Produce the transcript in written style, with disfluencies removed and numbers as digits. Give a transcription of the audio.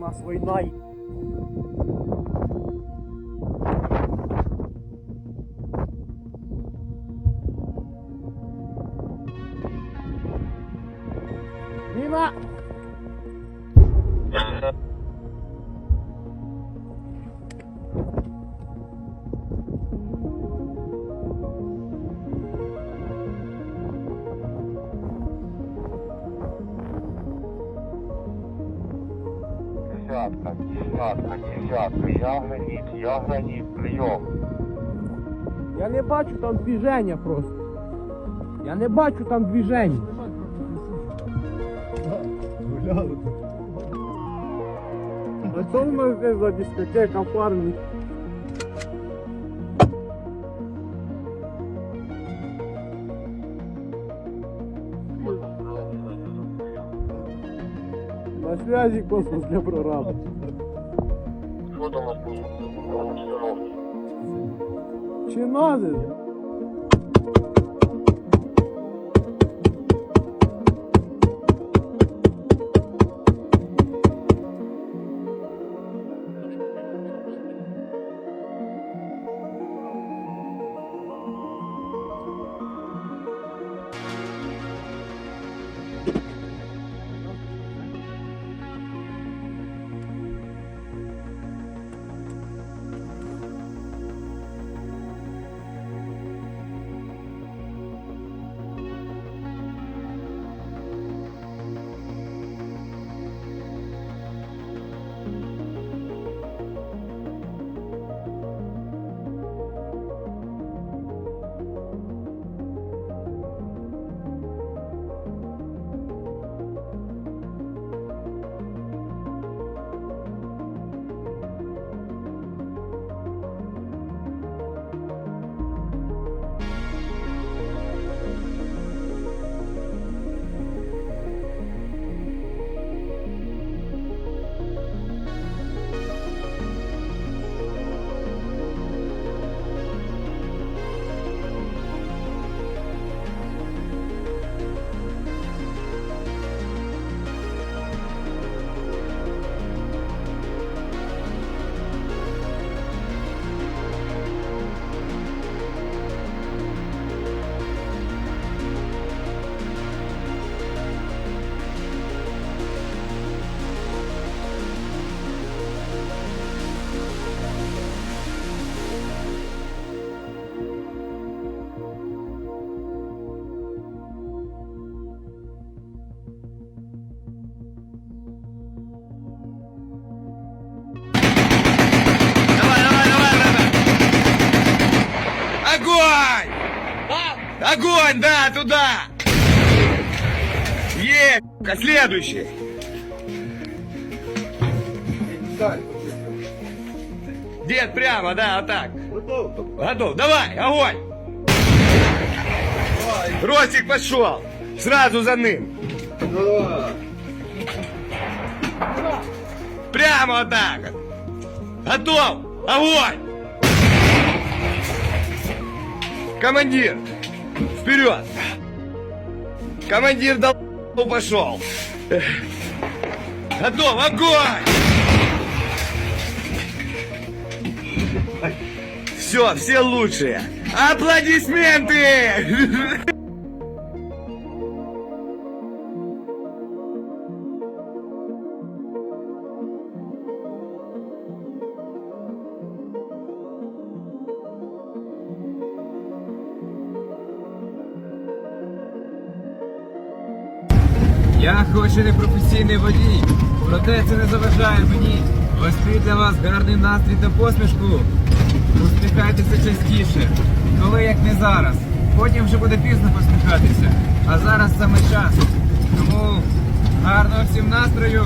нас війна. Міна! Десятка, я граніт, прийом. Я не бачу там движення просто. Я не бачу там движення. А що в нас здесь за дискотека, парни? На связи космос для прораба. Що там у нас по обстановці? Чи надо? Огонь! Огонь, да, туда! Следующий! Дед, прямо, да, вот так. Готов, давай, огонь! Ростик пошел! Сразу за ним! Прямо вот так! Готов! Огонь! Командир! Вперед! Командир дал пошел! Готов! Огонь! Все лучшие! Аплодисменты! Я хоч і не професійний водій, проте це не заважає мені вести для вас гарний настрій та посмішку. Усміхайтеся частіше, коли як не зараз. Потім вже буде пізно посміхатися, а зараз саме час. Тому гарного всім настрою!